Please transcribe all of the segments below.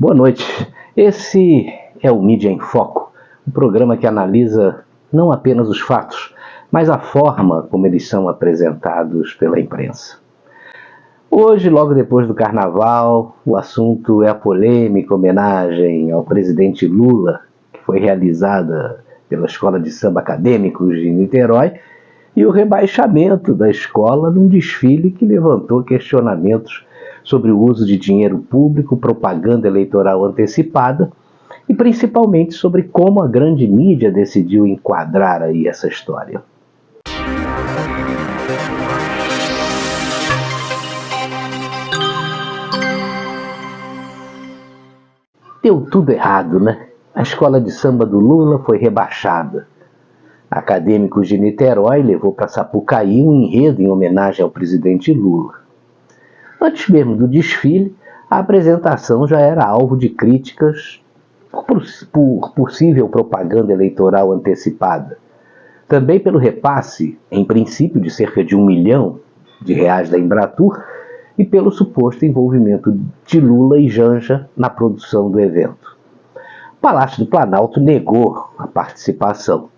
Boa noite. Esse é o Mídia em Foco, um programa que analisa não apenas os fatos, mas a forma como eles são apresentados pela imprensa. Hoje, logo depois do Carnaval, o assunto é a polêmica homenagem ao presidente Lula, que foi realizada pela Escola de Samba Acadêmicos de Niterói, e o rebaixamento da escola num desfile que levantou questionamentos sobre o uso de dinheiro público, propaganda eleitoral antecipada e principalmente sobre como a grande mídia decidiu enquadrar aí essa história. Deu tudo errado, né? A escola de samba do Lula foi rebaixada. Acadêmicos de Niterói levou para Sapucaí um enredo em homenagem ao presidente Lula. Antes mesmo do desfile, a apresentação já era alvo de críticas por possível propaganda eleitoral antecipada. Também pelo repasse, em princípio de cerca de R$1 milhão da Embratur, e pelo suposto envolvimento de Lula e Janja na produção do evento. O Palácio do Planalto negou a participação.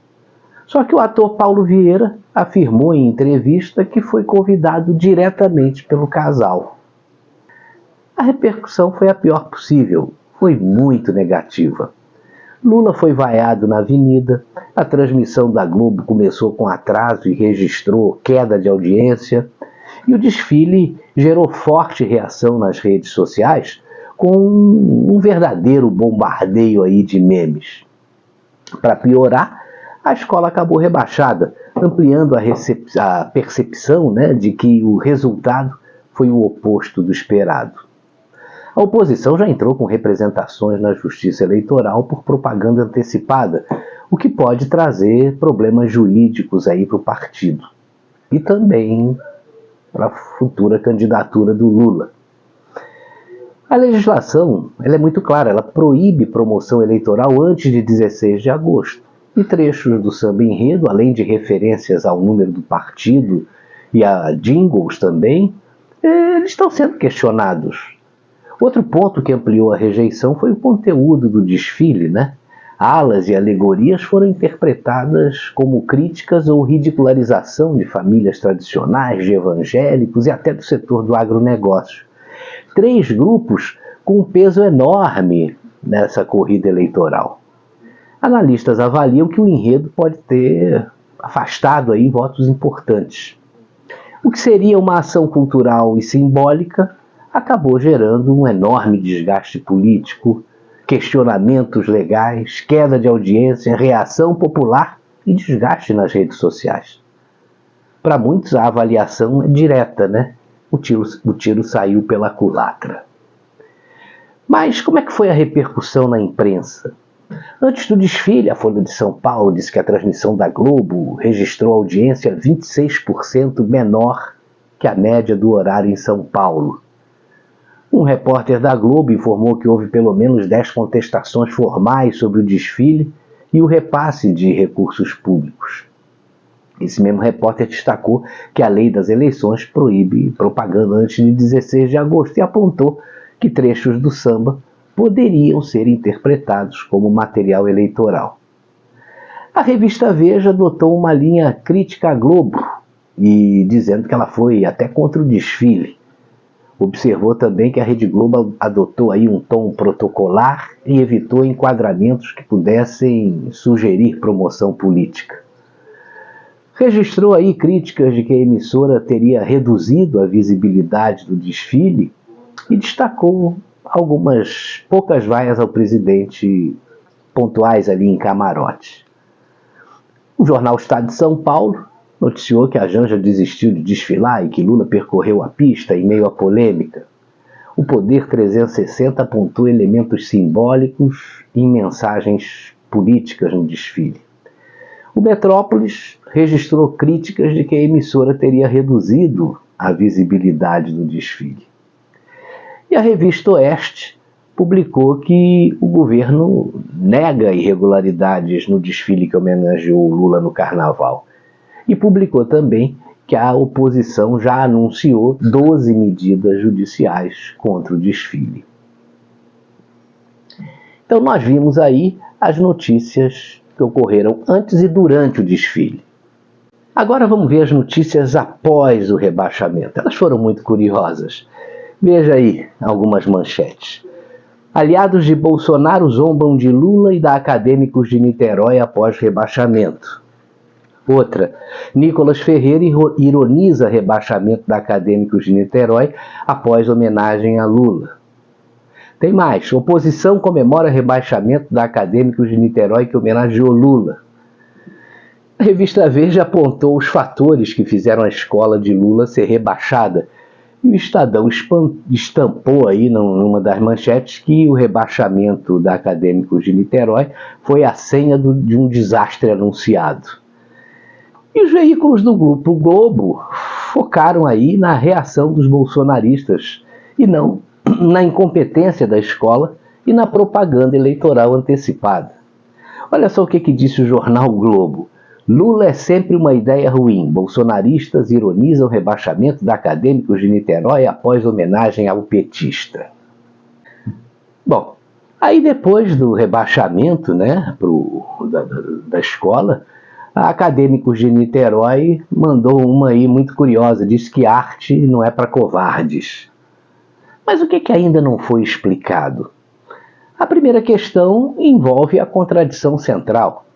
Só que o ator Paulo Vieira afirmou em entrevista que foi convidado diretamente pelo casal. A repercussão foi a pior possível, foi muito negativa. Lula foi vaiado na avenida, a transmissão da Globo começou com atraso e registrou queda de audiência, e o desfile gerou forte reação nas redes sociais, com um verdadeiro bombardeio aí de memes. Para piorar, a escola acabou rebaixada, ampliando a percepção, de que o resultado foi o oposto do esperado. A oposição já entrou com representações na Justiça Eleitoral por propaganda antecipada, o que pode trazer problemas jurídicos aí para o partido e também para a futura candidatura do Lula. A legislação é muito clara, ela proíbe promoção eleitoral antes de 16 de agosto. E trechos do samba enredo, além de referências ao número do partido e a jingles também, eles estão sendo questionados. Outro ponto que ampliou a rejeição foi o conteúdo do desfile, Alas e alegorias foram interpretadas como críticas ou ridicularização de famílias tradicionais, de evangélicos e até do setor do agronegócio. 3 grupos com um peso enorme nessa corrida eleitoral. Analistas avaliam que o enredo pode ter afastado aí votos importantes. O que seria uma ação cultural e simbólica acabou gerando um enorme desgaste político, questionamentos legais, queda de audiência, reação popular e desgaste nas redes sociais. Para muitos a avaliação é direta, O tiro saiu pela culatra. Mas como é que foi a repercussão na imprensa? Antes do desfile, a Folha de São Paulo disse que a transmissão da Globo registrou audiência 26% menor que a média do horário em São Paulo. Um repórter da Globo informou que houve pelo menos 10 contestações formais sobre o desfile e o repasse de recursos públicos. Esse mesmo repórter destacou que a lei das eleições proíbe propaganda antes de 16 de agosto e apontou que trechos do samba poderiam ser interpretados como material eleitoral. A revista Veja adotou uma linha crítica à Globo, e dizendo que ela foi até contra o desfile. Observou também que a Rede Globo adotou aí um tom protocolar e evitou enquadramentos que pudessem sugerir promoção política. Registrou aí críticas de que a emissora teria reduzido a visibilidade do desfile e destacou algumas poucas vaias ao presidente pontuais ali em camarote. O jornal Estado de São Paulo noticiou que a Janja desistiu de desfilar e que Lula percorreu a pista em meio à polêmica. O Poder 360 apontou elementos simbólicos em mensagens políticas no desfile. O Metrópolis registrou críticas de que a emissora teria reduzido a visibilidade do desfile. E a revista Oeste publicou que o governo nega irregularidades no desfile que homenageou Lula no Carnaval. E publicou também que a oposição já anunciou 12 medidas judiciais contra o desfile. Então nós vimos aí as notícias que ocorreram antes e durante o desfile. Agora vamos ver as notícias após o rebaixamento. Elas foram muito curiosas. Veja aí algumas manchetes. Aliados de Bolsonaro zombam de Lula e da Acadêmicos de Niterói após rebaixamento. Outra, Nicolas Ferreira ironiza rebaixamento da Acadêmicos de Niterói após homenagem a Lula. Tem mais, oposição comemora rebaixamento da Acadêmicos de Niterói que homenageou Lula. A revista Veja apontou os fatores que fizeram a escola de Lula ser rebaixada. E o Estadão estampou aí numa das manchetes que o rebaixamento da Acadêmicos de Niterói foi a senha de um desastre anunciado. E os veículos do Grupo Globo focaram aí na reação dos bolsonaristas e não na incompetência da escola e na propaganda eleitoral antecipada. Olha só o que disse o jornal Globo. Lula é sempre uma ideia ruim. Bolsonaristas ironizam o rebaixamento da Acadêmicos de Niterói após homenagem ao petista. Bom, aí depois do rebaixamento, né, da escola, a Acadêmicos de Niterói mandou uma aí muito curiosa. Diz que arte não é para covardes. Mas o que ainda não foi explicado? A primeira questão envolve a contradição central.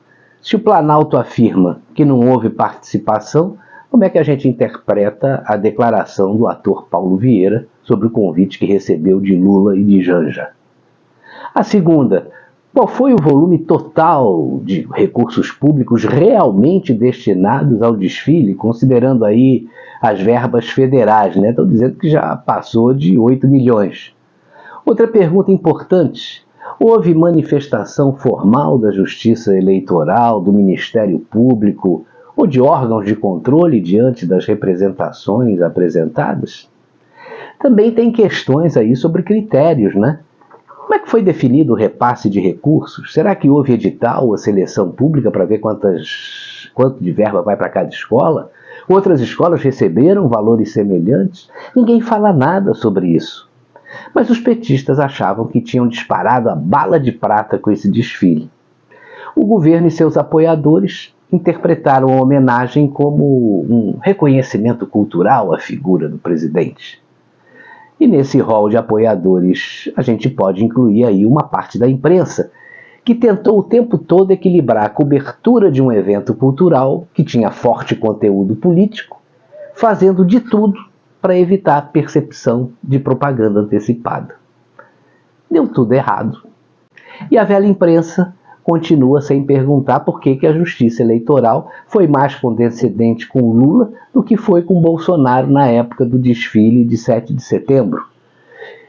Se o Planalto afirma que não houve participação, como é que a gente interpreta a declaração do ator Paulo Vieira sobre o convite que recebeu de Lula e de Janja? A segunda, qual foi o volume total de recursos públicos realmente destinados ao desfile, considerando aí as verbas federais, né? Estão dizendo que já passou de 8 milhões. Outra pergunta importante. Houve manifestação formal da Justiça Eleitoral, do Ministério Público ou de órgãos de controle diante das representações apresentadas? Também tem questões aí sobre critérios, né? Como é que foi definido o repasse de recursos? Será que houve edital ou seleção pública para ver quanto de verba vai para cada escola? Outras escolas receberam valores semelhantes? Ninguém fala nada sobre isso. Mas os petistas achavam que tinham disparado a bala de prata com esse desfile. O governo e seus apoiadores interpretaram a homenagem como um reconhecimento cultural à figura do presidente. E nesse rol de apoiadores, a gente pode incluir aí uma parte da imprensa, que tentou o tempo todo equilibrar a cobertura de um evento cultural que tinha forte conteúdo político, fazendo de tudo para evitar a percepção de propaganda antecipada. Deu tudo errado. E a velha imprensa continua sem perguntar por que a Justiça Eleitoral foi mais condescendente com Lula do que foi com Bolsonaro na época do desfile de 7 de setembro.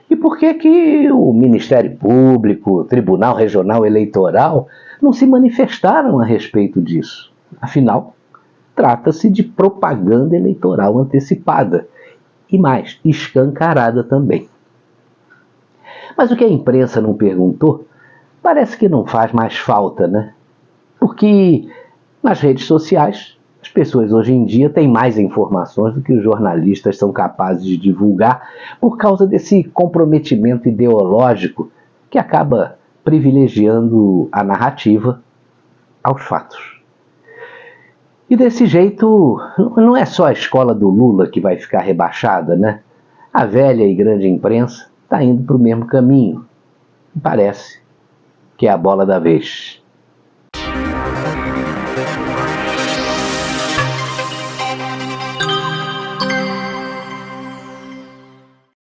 E por que o Ministério Público, o Tribunal Regional Eleitoral não se manifestaram a respeito disso? Afinal, trata-se de propaganda eleitoral antecipada. E mais, escancarada também. Mas o que a imprensa não perguntou, parece que não faz mais falta, né? Porque nas redes sociais, as pessoas hoje em dia têm mais informações do que os jornalistas são capazes de divulgar por causa desse comprometimento ideológico que acaba privilegiando a narrativa aos fatos. E desse jeito, não é só a escola do Lula que vai ficar rebaixada, né? A velha e grande imprensa está indo para o mesmo caminho. Parece que é a bola da vez.